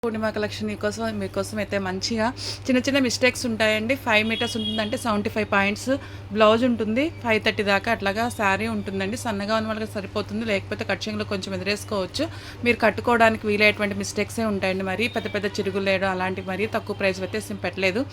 పూర్ణిమ collection మీకోసం అయితే మంచిగా చిన్న చిన్న మిస్టేక్స్ ఉంటాయండి. 5 మీటర్స్ ఉంటుందంటే 75 పాయింట్స్ బ్లౌజ్ ఉంటుంది. 530 దాకా అట్లాగా శారీ ఉంటుందండి. సన్నగా ఉన్న వాళ్ళకి సరిపోతుంది, లేకపోతే కట్చింగ్లో కొంచెం ఎదురేసుకోవచ్చు. మీరు కట్టుకోవడానికి వీలయ్యేటువంటి మిస్టేక్సే ఉంటాయండి. మరీ పెద్ద పెద్ద చిరుగులు లేయడం అలాంటివి మరీ తక్కువ ప్రైస్ వ్యత్యాసం పెట్టలేదు.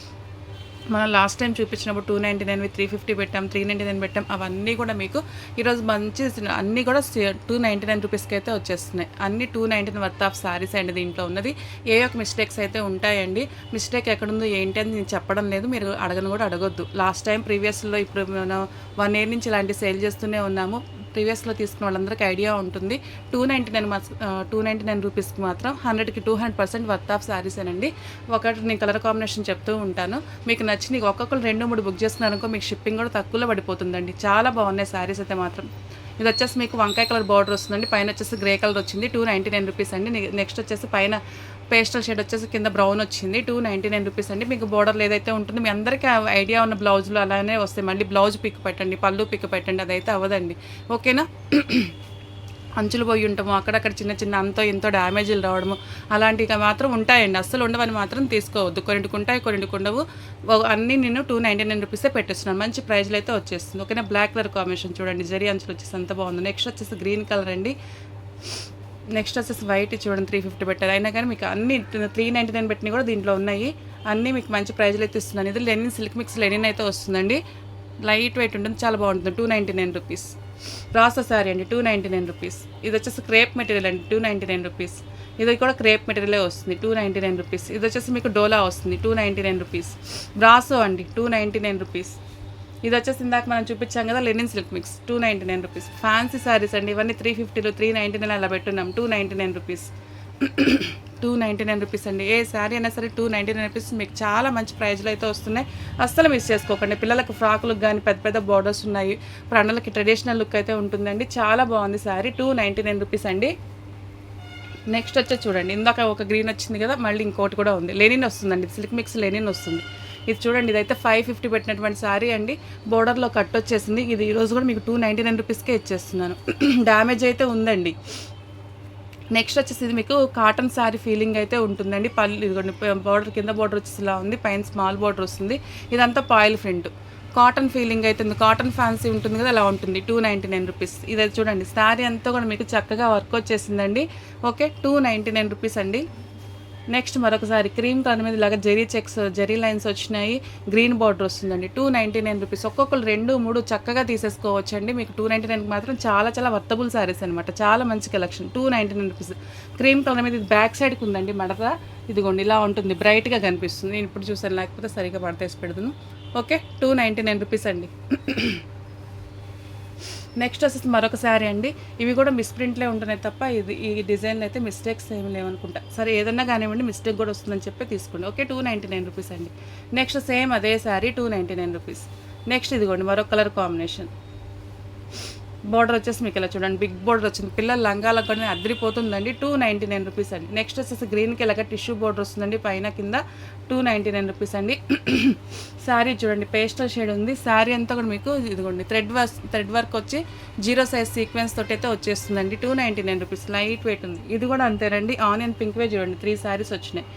మనం లాస్ట్ టైం చూపించినప్పుడు 299 350 పెట్టాం, 399 పెట్టాం. అవన్నీ కూడా మీకు ఈరోజు మంచి అన్నీ కూడా 299 రూపీస్కి అయితే వచ్చేస్తున్నాయి. అన్ని 299 వర్త్ ఆఫ్ శారీస్ అండి దీంట్లో ఉన్నది. ఏ ఒక్క మిస్టేక్స్ అయితే ఉంటాయండి. మిస్టేక్ ఎక్కడుందో ఏంటి అని నేను చెప్పడం లేదు, మీరు అడగను కూడా అడగొద్దు. లాస్ట్ టైం ప్రీవియస్లో ఇప్పుడు మనం 1 year నుంచి ఇలాంటి సేల్ చేస్తూనే ఉన్నాము. ప్రీవియస్లో తీసుకున్న వాళ్ళందరికీ ఐడియా ఉంటుంది. 299 రూపీస్కి మాత్రం 100కి 200% వర్త్ ఆఫ్ శారీసేనండి. ఒకటి నేను కలర్ కాంబినేషన్ చెప్తూ ఉంటాను, మీకు నచ్చి ఒక్కొక్కరు 2-3 బుక్ చేస్తున్నారనుకో మీకు షిప్పింగ్ కూడా తక్కువలో పడిపోతుందండి. చాలా బాగున్నాయి శారీస్ అయితే మాత్రం. ఇది వచ్చేసి మీకు వంకాయ కలర్ బార్డర్ వస్తుందండి, పైన వచ్చేసి గ్రే కలర్ వచ్చింది. 299 రూపీస్ అండి. నెక్స్ట్ వచ్చేసి పైన పేస్టల్ షేడ్ వచ్చేసి కింద బ్రౌన్ వచ్చింది. 299 రూపీస్ అండి. మీకు బోర్డర్లు ఏదైతే ఉంటుందో మీ అందరికీ ఐడియా ఉన్న బ్లౌజులు అలానే వస్తాయి. మళ్ళీ బ్లౌజ్ పిక్ పెట్టండి, పళ్ళు పిక్ పెట్టండి, అదైతే అవ్వదండి. ఓకేనా? అంచులు పోయి ఉంటాము, అక్కడక్కడ చిన్న చిన్న అంతో ఎంతో డ్యామేజీలు రావడము అలాంటివి మాత్రం ఉంటాయండి. అస్సలు ఉండవని మాత్రం తీసుకోవద్దు. కొన్నింటికి ఉంటాయి, కొన్నింటికి ఉండవు. అన్నీ నేను 299 రూపీసే పెట్టేస్తున్నాను. మంచి ప్రైజ్లో అయితే వచ్చేస్తుంది. ఓకేనా? బ్లాక్ కలర్ కాంబినేషన్ చూడండి, జరీ అంచులు వచ్చేసి అంత బాగుంది. నెక్స్ట్ వచ్చేసి గ్రీన్ కలర్ అండి. నెక్స్ట్ వచ్చేసి వైట్ చూడండి, 350 పెట్టారు. అయినా కానీ మీకు అన్ని 399 పెట్టినవి కూడా దీంట్లో ఉన్నాయి. అన్నీ మీకు మంచి ప్రైజ్లో అయితే ఇస్తున్నాను. ఇది లెనిన్ సిల్క్ మిక్స్ లెనిన్ అయితే వస్తుందండి. లైట్ వెయిట్ ఉంటుంది, చాలా బాగుంటుంది. 299 రూపీస్. రాసా శారీ అండి, 299 రూపీస్. ఇది వచ్చేసి క్రేప్ మెటీరియల్ అండి, 299 రూపీస్. ఇది కూడా క్రేప్ మెటీరియలే వస్తుంది, 299 రూపీస్. ఇది వచ్చేసి మీకు డోలా వస్తుంది, 299 రూపీస్. బ్రాసో అండి, 299 రూపీస్. ఇది వచ్చేసి ఇందాక మనం చూపించాం కదా Lenin silk mix, 299 rupees. Fancy saris అండి, ఇవన్నీ 350లో 399 అలా పెట్టున్నాం. 299 రూపీస్. 299 రూపీస్ అండి. ఏ శారీ అయినా సరే 299 రూపీస్ మీకు చాలా మంచి ప్రైజ్లో అయితే వస్తున్నాయి. అస్సలు మిస్ చేసుకోకండి. పిల్లలకు ఫ్రాకులకు కానీ పెద్ద పెద్ద బార్డర్స్ ఉన్నాయి. ప్రణలకి ట్రెడిషనల్ లుక్ అయితే ఉంటుందండి. చాలా బాగుంది శారీ. 299 రూపీస్ అండి. నెక్స్ట్ వచ్చి చూడండి, ఇందాక ఒక గ్రీన్ వచ్చింది కదా, మళ్ళీ ఇంకోటి కూడా ఉంది. లెనిన్ వస్తుందండి, సిల్క్ మిక్స్ లెనిన్ వస్తుంది. ఇది చూడండి, ఇదైతే 550 పెట్టినటువంటి శారీ అండి. బోర్డర్లో కట్ వచ్చేసింది. ఇది ఈరోజు కూడా మీకు 299 రూపీస్కే ఇచ్చేస్తున్నాను. డ్యామేజ్ అయితే ఉందండి. నెక్స్ట్ వచ్చేసి ఇది మీకు కాటన్ శారీ ఫీలింగ్ అయితే ఉంటుందండి. పళ్ళు ఇదిగోండి, బార్డర్ కింద బార్డర్ వచ్చేసి ఇలా ఉంది, పైన స్మాల్ బార్డర్ వస్తుంది. ఇదంతా పాయిల్ ప్రింట్ కాటన్ ఫీలింగ్ అయితే ఉంది. కాటన్ ఫ్యాన్సీ ఉంటుంది కదా, అలా ఉంటుంది. 299 రూపీస్. ఇది చూడండి, శారీ అంతా కూడా మీకు చక్కగా వర్క్ వచ్చేసిందండి. ఓకే, 299 రూపీస్ అండి. నెక్స్ట్ మరొకసారి క్రీమ్ కలర్ మీద ఇలాగ జెరీ చెక్స్, జెరీ లైన్స్ వచ్చినాయి. గ్రీన్ బార్డర్ వస్తుందండి. 299 రూపీస్. ఒక్కొక్కరు 2-3 చక్కగా తీసేసుకోవచ్చండి. మీకు 299 మాత్రం చాలా చాలా వర్తబుల్ శారీస్ అనమాట. చాలా మంచి కలెక్షన్. 299 రూపీస్. క్రీమ్ కలర్ మీద ఇది బ్యాక్ సైడ్కి ఉందండి మడత. ఇదిగోండి ఇలా ఉంటుంది, బ్రైట్గా కనిపిస్తుంది. నేను ఇప్పుడు చూసాను, లేకపోతే సరిగ్గా పడతేసి పెడతాను. ఓకే, 299 రూపీస్ అండి. నెక్స్ట్ వచ్చేసి మరొక శారీ అండి. ఇవి కూడా మిస్ప్రింట్లే ఉంటున్నాయి తప్ప ఈ డిజైన్లో అయితే మిస్టేక్స్ ఏమి లేవనుకుంటా. సరే, ఏదన్నా కానివ్వండి, మిస్టేక్ కూడా వస్తుందని చెప్పి తీసుకోండి. ఓకే, 299 రూపీస్ అండి. నెక్స్ట్ సేమ్ అదే శారీ, 299 రూపీస్. నెక్స్ట్ ఇదిగోండి మరొక కలర్ కాంబినేషన్. బార్డర్ వచ్చేసి మీకు ఇలా చూడండి, బిగ్ బార్డర్ వచ్చింది. పిల్లల లంగాలకు కూడా అదిరిపోతుందండి. 299 రూపీస్ అండి. నెక్స్ట్ వచ్చేసి గ్రీన్కి ఇలాగ టిష్యూ బార్డర్ వస్తుందండి, పైన కింద. 299 రూపీస్ అండి. శారీ చూడండి, పేస్టల్ షేడ్ ఉంది. శారీ అంతా కూడా మీకు ఇదిగోండి థ్రెడ్ వర్క్ వచ్చి 0 సైజ్ సీక్వెన్స్ తోటి అయితే వచ్చేస్తుందండి. 299 రూపీస్. లైట్ వెయిట్ ఉంది. ఇది కూడా అంతేనండి. ఆనియన్ పింక్వే చూడండి, 3 శారీస్ వచ్చినాయి.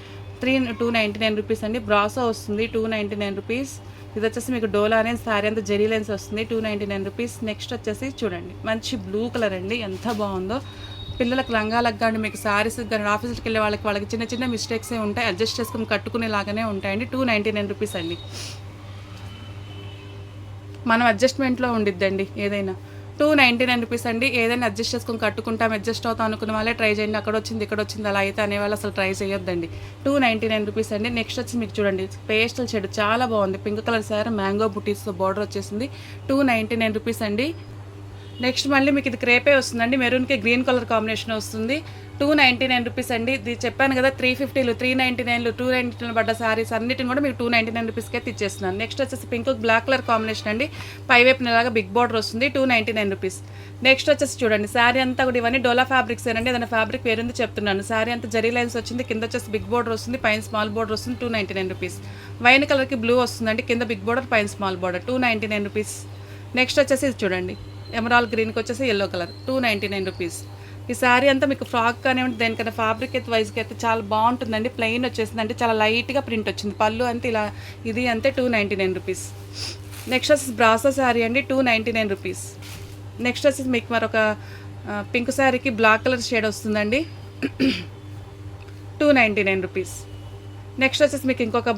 299 రూపీస్ అండి. బ్రాసో వస్తుంది, 299 రూపీస్. ఇది వచ్చేసి మీకు డోలా అనే శారీ అంతా జెరీ లైన్స్ వస్తుంది, 299 రూపీస్. నెక్స్ట్ వచ్చేసి చూడండి, మంచి బ్లూ కలర్ అండి, ఎంత బాగుందో. పిల్లలకు లంగాలకు కానీ మీకు శారీస్కి కానీ ఆఫీస్కి వెళ్ళే వాళ్ళకి చిన్న చిన్న మిస్టేక్సే ఉంటాయి, అడ్జస్ట్ చేసుకుని కట్టుకునేలాగానే ఉంటాయండి. 299 రూపీస్ అండి. మనం అడ్జస్ట్మెంట్లో ఉండిద్దండి ఏదైనా. 299 రూపీస్ అండి. ఏదైనా అడ్జస్ట్ చేసుకొని కట్టుకుంటాం, అడ్జస్ట్ అవుతాం అనుకున్న వాళ్ళే ట్రై చేయండి. అక్కడ వచ్చింది ఇక్కడ వచ్చింది అలా అయితే అనేవాళ్ళు అసలు ట్రై చేయొద్దండి. 299 రూపీస్ అండి. నెక్స్ట్ వచ్చి మీకు చూడండి, పేస్టల్ షేడ్ చాలా బాగుంది. పింక్ కలర్ శారీ, మ్యాంగో బుటీస్తో బార్డర్ వచ్చేసింది. 299 రూపీస్ అండి. నెక్స్ట్ మళ్ళీ మీకు ఇది క్రేపే వస్తుందండి, మెరూన్కి గ్రీన్ కలర్ కాంబినేషన్ వస్తుంది. 299 రూపీస్ అండి. ఇది చెప్పాను కదా, 350లు 399లు 299 పడ్డ శారీస్ అన్నిటిని కూడా మీకు 299 రూపీస్కి అయితే ఇచ్చేస్తున్నాను. నెక్స్ట్ వచ్చేసి పింక్ బ్లాక్ కలర్ కాంబినేషన్ అండి, పైవైపున ఇలాగా బిగ్ బార్డర్ వస్తుంది. 299 రూపీస్. నెక్స్ట్ వచ్చేసి చూడండి, శారీ అంతా కూడా ఇవన్నీ డోలా ఫ్యాబ్రిక్స్ ఏనండి, ఏదైనా ఫ్యాబ్రిక్ వేరుంది చెప్తున్నాను. శారీ అంతా జరీ లైన్స్ వచ్చింది, కింద వచ్చేసి బిగ్ బార్డర్ వస్తుంది, పైన స్మాల్ బార్డర్ వస్తుంది. 299 రూపీస్. వైన్ కలర్కి బ్లూ వస్తుందండి, కింద బిగ్ బార్డర్ పైన స్మాల్ బార్డర్. 299 రూపీస్. నెక్స్ట్ వచ్చేసి ఇది చూడండి, ఎమరాల్డ్ గ్రీన్కి వచ్చేసి ఎల్లో కలర్. 299 రూపీస్. ఈ శారీ అంతా మీకు ఫ్రాక్ కానివ్వండి దేనికైనా ఫ్యాబ్రిక్ అయితే వైజ్గా అయితే చాలా బాగుంటుందండి. ప్లెయిన్ వచ్చేసింది అంటే చాలా లైట్గా ప్రింట్ వచ్చింది. పళ్ళు అంతే ఇలా ఇది అంతే 299 రూపీస్. నెక్స్ట్ వచ్చేసి బ్రాసో శారీ అండి 299 రూపీస్. నెక్స్ట్ వచ్చేసి మీకు మరొక పింక్ శారీకి బ్లాక్ కలర్ షేడ్ వస్తుందండి 299 రూపీస్. నెక్స్ట్ వచ్చేసి మీకు ఇంకొక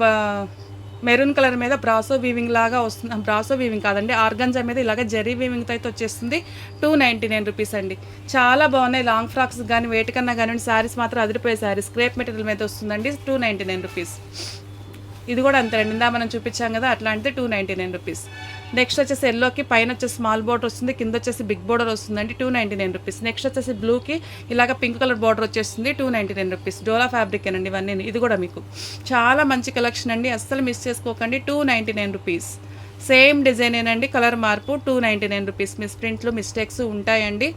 మెరూన్ కలర్ మీద బ్రాసో వీవింగ్ లాగా వస్తుంది. బ్రాసో వీవింగ్ కాదండి, ఆర్గంజా మీద ఇలాగ జరీ వీవింగ్తో అయితే వచ్చేస్తుంది 299 రూపీస్ అండి. చాలా బాగున్నాయి. లాంగ్ ఫ్రాక్స్ కానీ వేటికన్నా కానివ్వండి శారీస్ మాత్రం అదిరిపోయే శారీస్. క్రేప్ మెటీరియల్ మీద వస్తుందండి 299 రూపీస్. ఇది కూడా అంతే అండి, ఇందా మనం చూపించాం కదా అట్లాంటిది 299 రూపీస్. నెక్స్ట్ వచ్చేసి ఎల్లోకి పైన వచ్చేసి స్మాల్ బోర్డర్ వస్తుంది, కింద వచ్చేసి బిగ్ బోర్డర్ వస్తుందండి 299 రూపీస్. నెక్స్ట్ వచ్చేసి బ్లూకి ఇలాగ పింక్ కలర్ బోర్డర్ వచ్చేస్తుంది 299 రూపీస్. డోలా ఫ్యాబ్రిక్ అండి ఇవన్నీ. ఇది కూడా మీకు చాలా మంచి కలెక్షన్ అండి, అస్సలు మిస్ చేసుకోకండి. 299 రూపీస్. సేమ్ డిజైన్ ఏనండి, కలర్ మార్పు 299 రూపీస్. మిస్ ప్రింట్లు మిస్టేక్స్ ఉంటాయండి.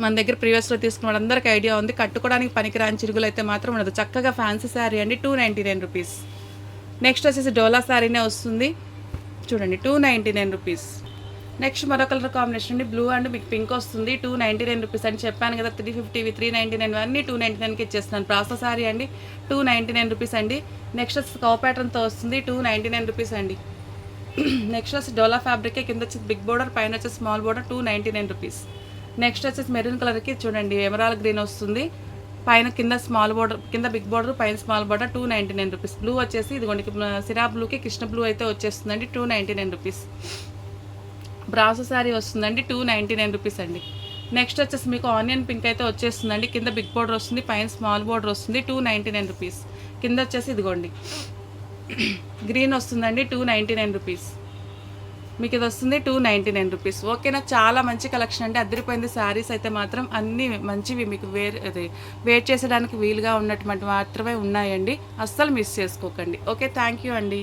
మన దగ్గర ప్రీవియస్లో తీసుకున్న వాళ్ళందరికీ ఐడియా ఉంది. కట్టుకోవడానికి పనికిరాని చిరుగులు అయితే మాత్రం ఉండదు. చక్కగా ఫ్యాన్సీ శారీ అండి 299 రూపీస్. నెక్స్ట్ వచ్చేసి డోలా శారీనే వస్తుంది చూడండి 299 రూపీస్. నెక్స్ట్ మరో కలర్ కాంబినేషన్ అండి, బ్లూ అండ్ మీకు పింక్ వస్తుంది 299 రూపీస్ అని చెప్పాను కదా. 350 399 అన్నీ 299కి ఇచ్చేస్తున్నాను. ప్రాసో శారీ అండి 299 రూపీస్ అండి. నెక్స్ట్ వచ్చి కౌ ప్యాటర్న్తో వస్తుంది 299 రూపీస్ అండి. నెక్స్ట్ వచ్చి డోలా ఫ్యాబ్రిక్ కింద వచ్చి బిగ్ బోర్డర్ పైన వచ్చి స్మాల్ బోర్డర్ 299 రూపీస్. నెక్స్ట్ వచ్చేసి మెరూన్ కలర్కి చూడండి ఎమరాల్ గ్రీన్ వస్తుంది, పైన కింద స్మాల్ బోర్డర్ కింద బిగ్ బోర్డర్ పైన స్మాల్ బోర్డర్ 299 రూపీస్. బ్లూ వచ్చేసి ఇదిగోండి సిరా బ్లూకి కృష్ణ బ్లూ అయితే వచ్చేస్తుందండి 299 రూపీస్. బ్రాసో శారీ వస్తుందండి 299 రూపీస్ అండి. నెక్స్ట్ వచ్చేసి మీకు ఆనియన్ పింక్ అయితే వచ్చేస్తుందండి, కింద బిగ్ బోర్డర్ వస్తుంది, పైన స్మాల్ బోర్డర్ వస్తుంది 299 రూపీస్. కింద వచ్చేసి ఇదిగోండి గ్రీన్ వస్తుందండి 299 రూపీస్. మీకు ఇది వస్తుంది 299 రూపీస్. ఓకేనా, చాలా మంచి కలెక్షన్ అండి, అదిరిపోయింది. శారీస్ అయితే మాత్రం అన్నీ మంచివి, మీకు వేర్ చేసడానికి వీలుగా ఉన్నటువంటి మాత్రమే ఉన్నాయండి. అస్సలు మిస్ చేసుకోకండి. ఓకే, థ్యాంక్ యూ అండి.